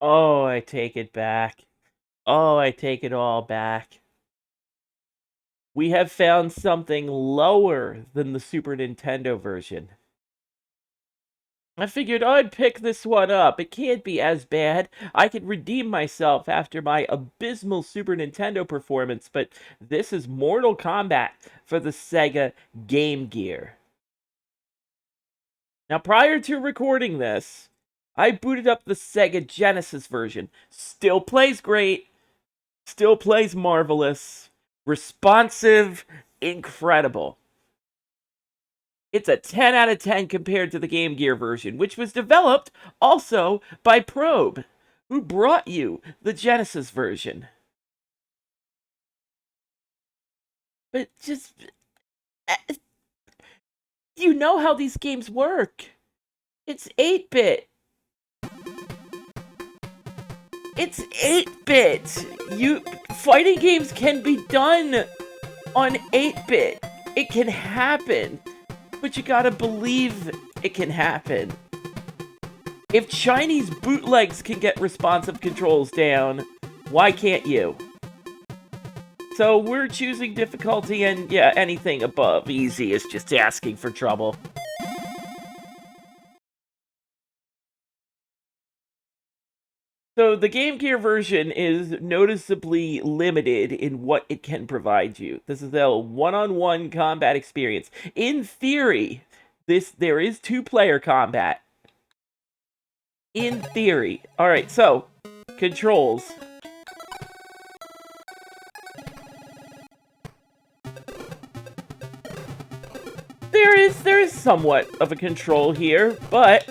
Oh, I take it back. Oh, I take it all back. We have found something lower than the Super Nintendo version. I figured I'd pick this one up. It can't be as bad. I could redeem myself after my abysmal Super Nintendo performance, but this is Mortal Kombat for the Sega Game Gear. Now, prior to recording this, I booted up the Sega Genesis version. Still plays great, still plays marvelous, responsive, incredible. It's a 10 out of 10 compared to the Game Gear version, which was developed also by Probe, who brought you the Genesis version. But just, uh, you know how these games work. It's 8-bit. It's 8-bit. Fighting games can be done on 8-bit. It can happen. But you gotta believe it can happen. If Chinese bootlegs can get responsive controls down, why can't you? So we're choosing difficulty, and yeah, anything above easy is just asking for trouble. So the Game Gear version is noticeably limited in what it can provide you. This is a one-on-one combat experience. In theory, there is two-player combat. In theory. Alright, so, controls. There is somewhat of a control here, but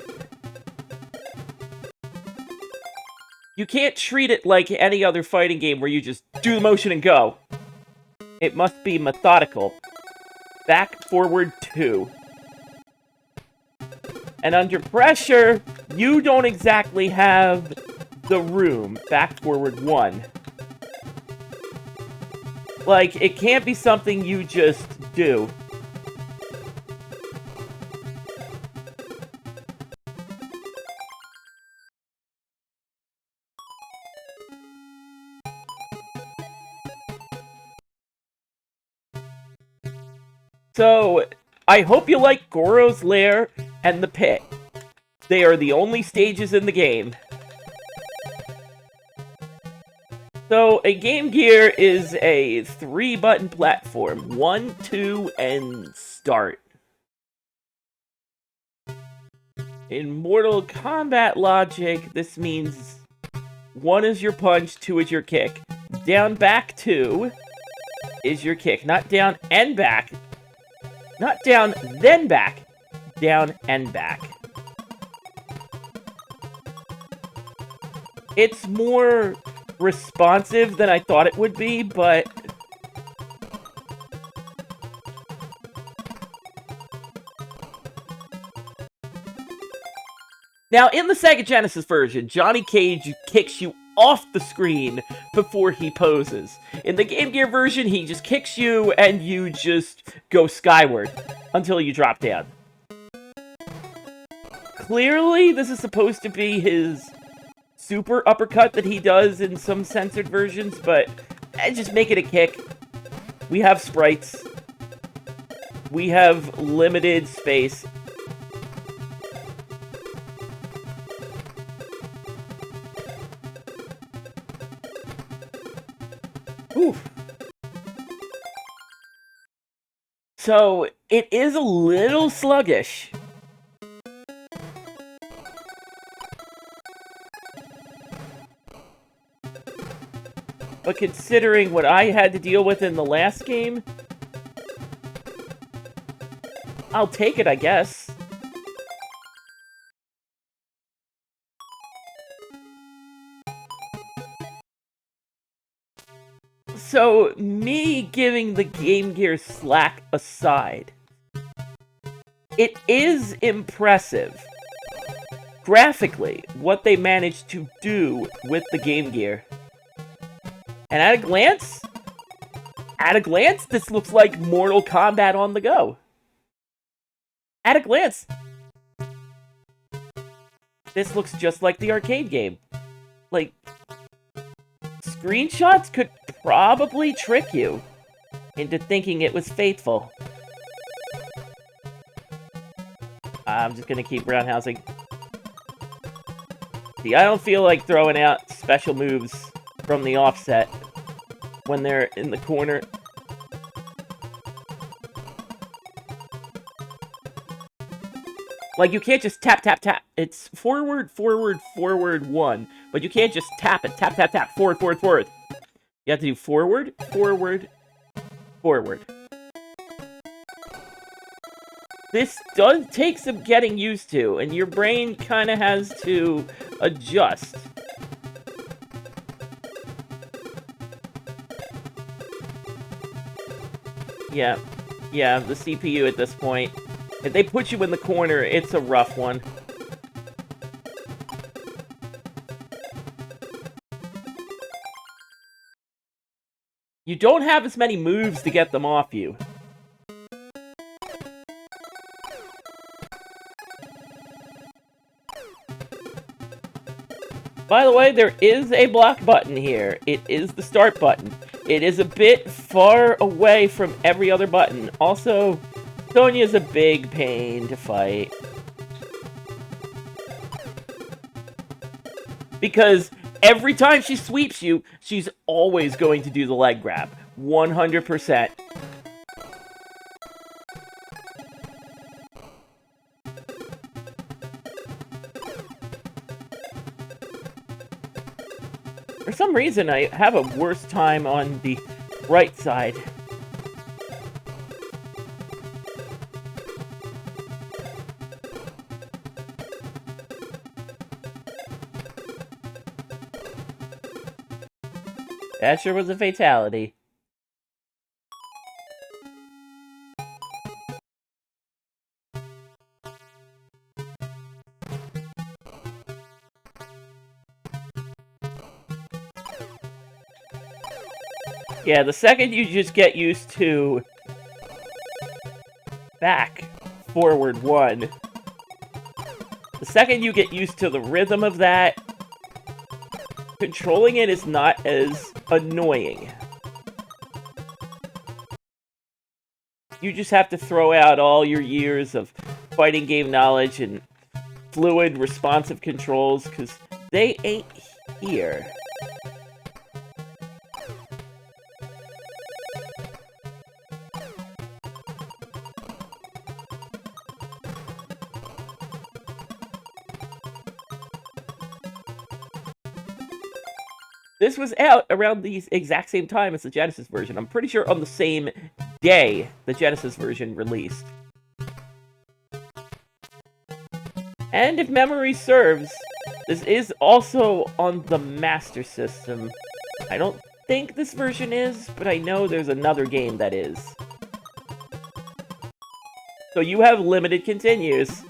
you can't treat it like any other fighting game where you just do the motion and go. It must be methodical. Back, forward, 2. And under pressure, you don't exactly have the room. Back, forward, 1. Like, it can't be something you just do. So, I hope you like Goro's Lair and the Pit. They are the only stages in the game. So, a Game Gear is a 3-button platform. 1, 2, and start. In Mortal Kombat logic, this means 1 is your punch, 2 is your kick. Down, back, 2 is your kick. Not down and back. Not down, then back. Down and back. It's more responsive than I thought it would be, but now, in the Sega Genesis version, Johnny Cage kicks you off the screen before he poses. In the Game Gear version, he just kicks you and you just go skyward until you drop down. Clearly, this is supposed to be his super uppercut that he does in some censored versions, but just make it a kick. We have sprites. We have limited space. Oof. So, it is a little sluggish. But considering what I had to deal with in the last game, I'll take it, I guess. So, me giving the Game Gear slack aside, it is impressive, graphically, what they managed to do with the Game Gear. And at a glance, this looks like Mortal Kombat on the go. At a glance, this looks just like the arcade game. like, screenshots could probably trick you into thinking it was faithful. I'm just gonna keep roundhousing. See, I don't feel like throwing out special moves from the offset when they're in the corner. Like, you can't just tap, tap, tap. It's forward, forward, forward, 1. But you can't just tap it. Tap, tap, tap. Forward, forward, forward. You have to do forward, forward, forward. This does take some getting used to, and your brain kind of has to adjust. Yeah, the CPU at this point. If they put you in the corner, it's a rough one. You don't have as many moves to get them off you. By the way, there is a block button here. It is the start button. It is a bit far away from every other button. Also, Sonia's a big pain to fight. Because every time she sweeps you, she's always going to do the leg grab. 100%. For some reason, I have a worse time on the right side. That sure was a fatality. Yeah, the second you just get used to back, forward 1, the second you get used to the rhythm of that, controlling it is not as annoying. You just have to throw out all your years of fighting game knowledge and fluid, responsive controls, because they ain't here. This was out around the exact same time as the Genesis version. I'm pretty sure on the same day the Genesis version released. And if memory serves, this is also on the Master System. I don't think this version is, but I know there's another game that is. So you have limited continues.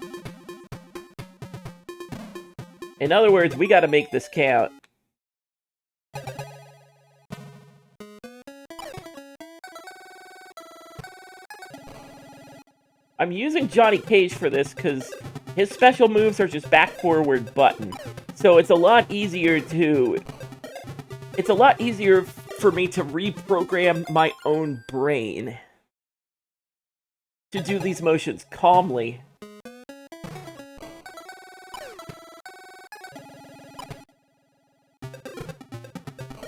In other words, we gotta make this count. I'm using Johnny Cage for this because his special moves are just back-forward button. So it's a lot easier to... It's a lot easier for me to reprogram my own brain to do these motions calmly.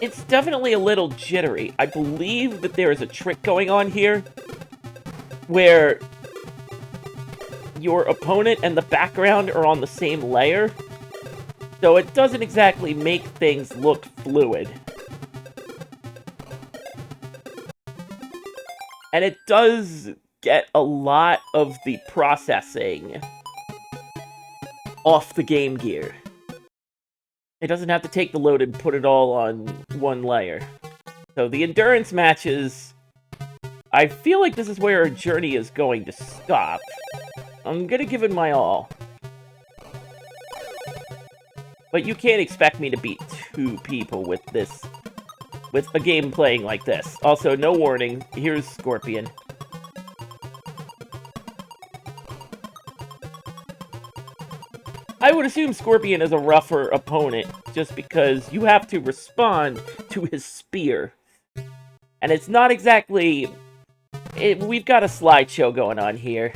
It's definitely a little jittery. I believe that there is a trick going on here where your opponent and the background are on the same layer, so it doesn't exactly make things look fluid. And it does get a lot of the processing off the Game Gear. It doesn't have to take the load and put it all on one layer. So the endurance matches, I feel like this is where our journey is going to stop. I'm gonna give it my all. But you can't expect me to beat 2 people with this, with a game playing like this. Also, no warning, here's Scorpion. I would assume Scorpion is a rougher opponent, just because you have to respond to his spear. And it's not exactly... we've got a slideshow going on here.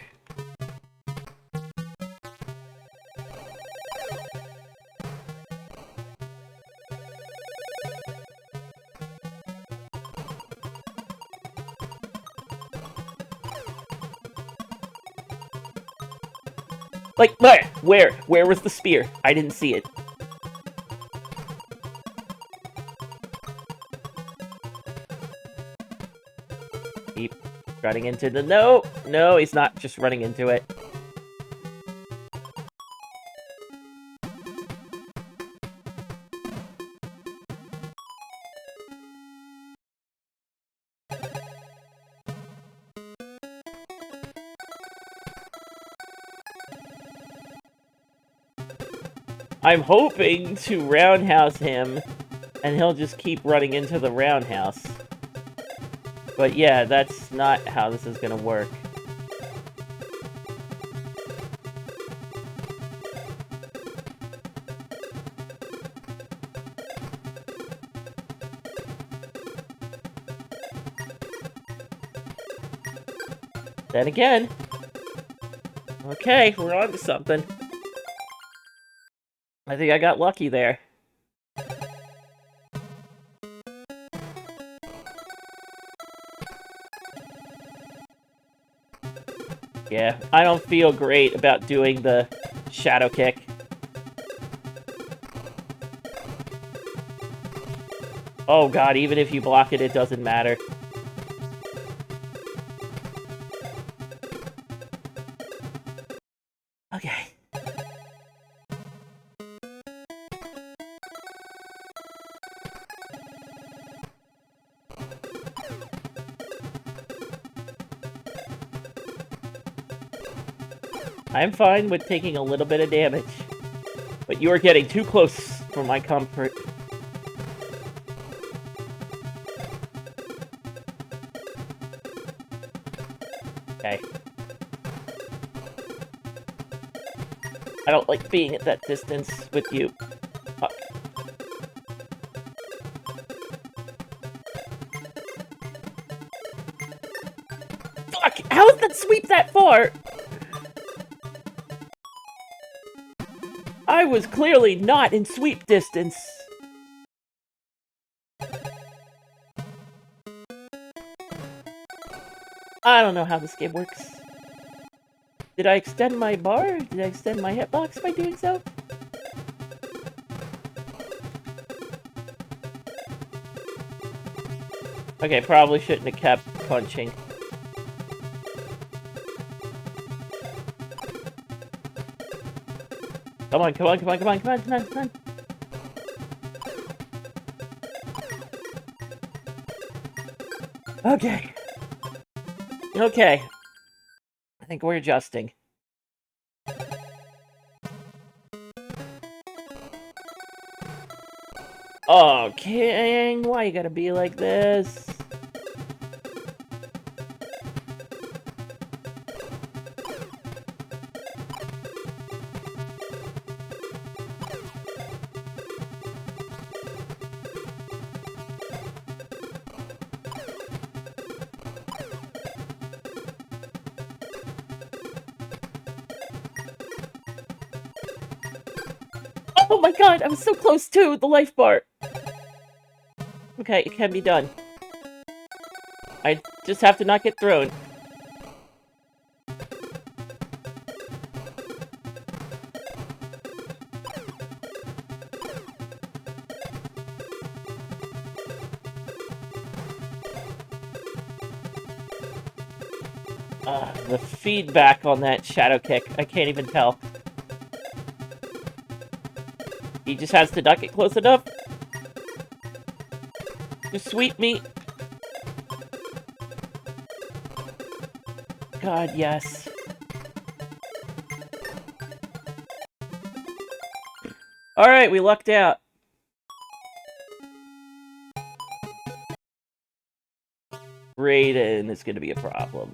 Like, where was the spear? I didn't see it. Keep running into the... No, he's not just running into it. I'm hoping to roundhouse him, and he'll just keep running into the roundhouse. But yeah, that's not how this is gonna work. Then again... Okay, we're on to something. I think I got lucky there. Yeah, I don't feel great about doing the shadow kick. Oh god, even if you block it, it doesn't matter. Okay. I'm fine with taking a little bit of damage, but you are getting too close for my comfort. Okay. I don't like being at that distance with you. Fuck. Fuck! How is that sweep that far? I was clearly not in sweep distance. I don't know how this game works. Did I extend my bar? Did I extend my hitbox by doing so? Okay, probably shouldn't have kept punching. Come on, come on, come on, come on, come on, come on, come on. Okay. Okay. I think we're adjusting. Oh, King, why you gotta be like this? Oh my god, I was so close to the life bar. Okay, it can be done. I just have to not get thrown. The feedback on that shadow kick, I can't even tell. He just has to duck it close enough. Just sweep me. God, yes. Alright, we lucked out. Raiden is gonna be a problem.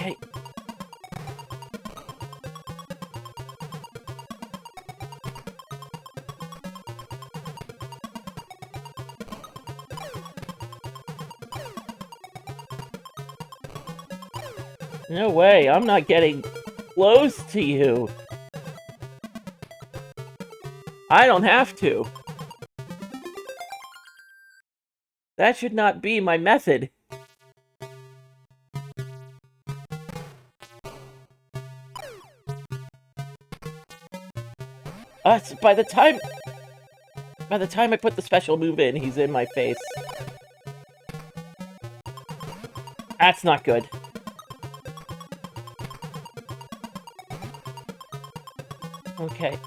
Okay. No way, I'm not getting close to you. I don't have to. That should not be my method. By the time I put the special move in, he's in my face. That's not good. Okay.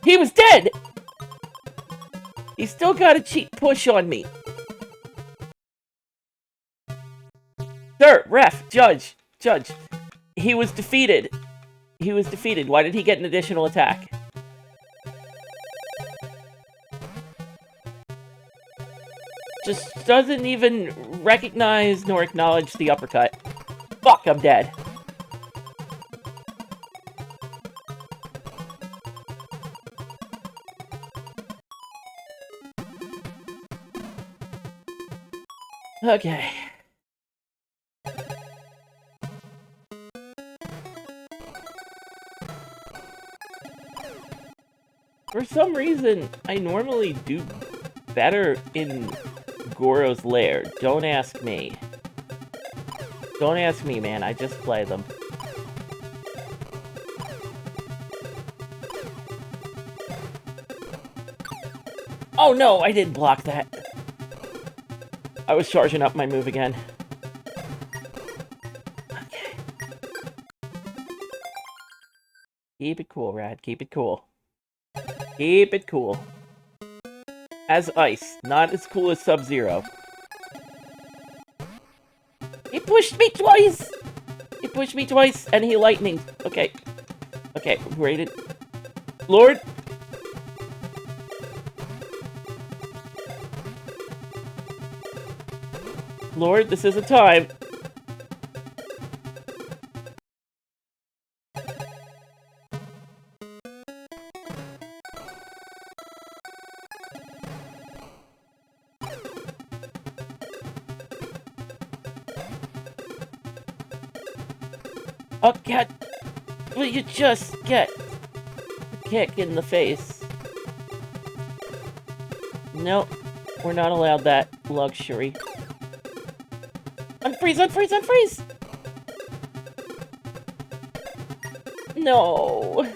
He was dead! He still got a cheap push on me. Sir, ref, judge. He was defeated. Why did he get an additional attack? Just doesn't even recognize nor acknowledge the uppercut. Fuck, I'm dead. Okay. For some reason, I normally do better in Goro's lair. Don't ask me. Don't ask me, man. I just play them. Oh no, I didn't block that. I was charging up my move again. Okay. Keep it cool, Rad. Keep it cool. Keep it cool. As ice, not as cool as Sub-Zero. He pushed me twice! He pushed me twice, and he lightninged. Okay. Okay, rated. Lord! Lord, this is a time. Oh, God. Will you just get a kick in the face? Nope. We're not allowed that luxury. Unfreeze, unfreeze, unfreeze! No.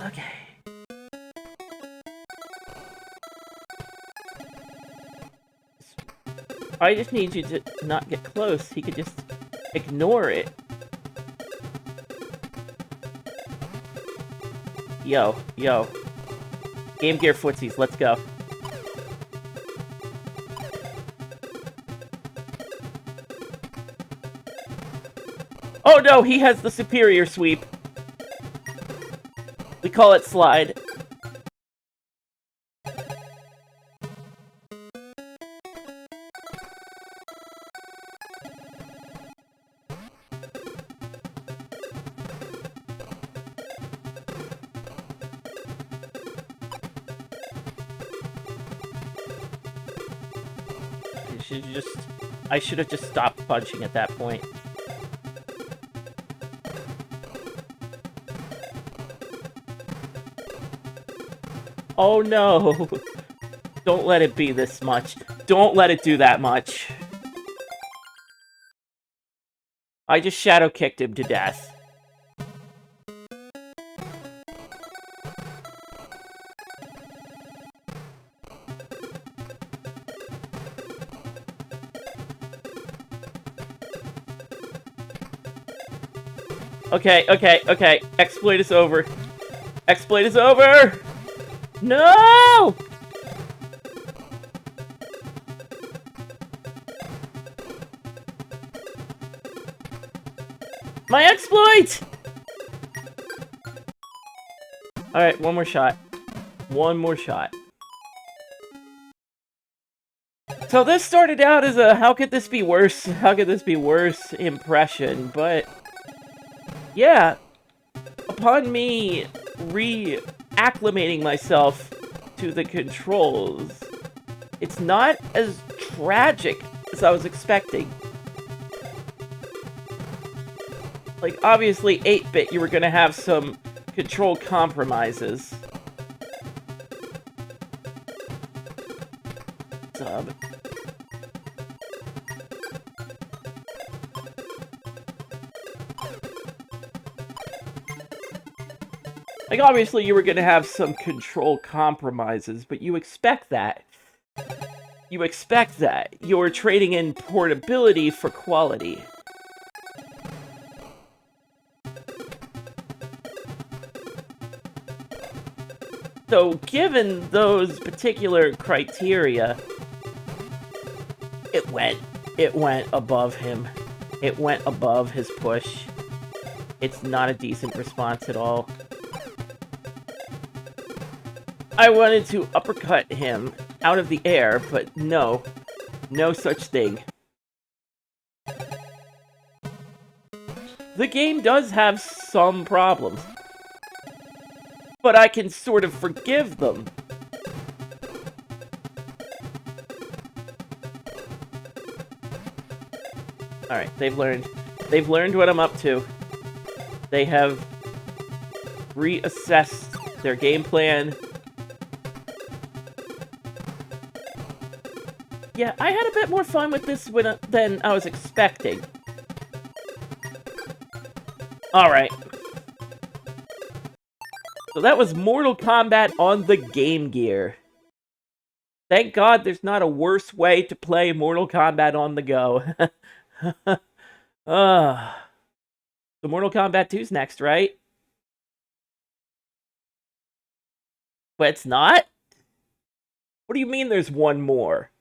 Okay. I just need you to not get close. He could just ignore it. Yo. Game Gear footsies, let's go. Oh no, he has the superior sweep. We call it slide. I should have just stopped punching at that point. Oh no! Don't let it be this much. Don't let it do that much. I just shadow kicked him to death. Okay. Exploit is over. Exploit is over! No! My exploit! Alright, one more shot. One more shot. So this started out as a how could this be worse? How could this be worse impression, but yeah, upon me reacclimating myself to the controls, it's not as tragic as I was expecting. Like, obviously, 8-bit, you were gonna have some control compromises. Sub. Like, obviously, you were gonna have some control compromises, but you expect that. You expect that. You're trading in portability for quality. So, given those particular criteria, it went above him. It went above his push. It's not a decent response at all. I wanted to uppercut him out of the air, but no. No such thing. The game does have some problems, but I can sort of forgive them. Alright, they've learned what I'm up to. They have reassessed their game plan. Yeah, I had a bit more fun with this than I was expecting. Alright. So that was Mortal Kombat on the Game Gear. Thank God there's not a worse way to play Mortal Kombat on the go. So Mortal Kombat 2's next, right? But it's not? What do you mean there's one more?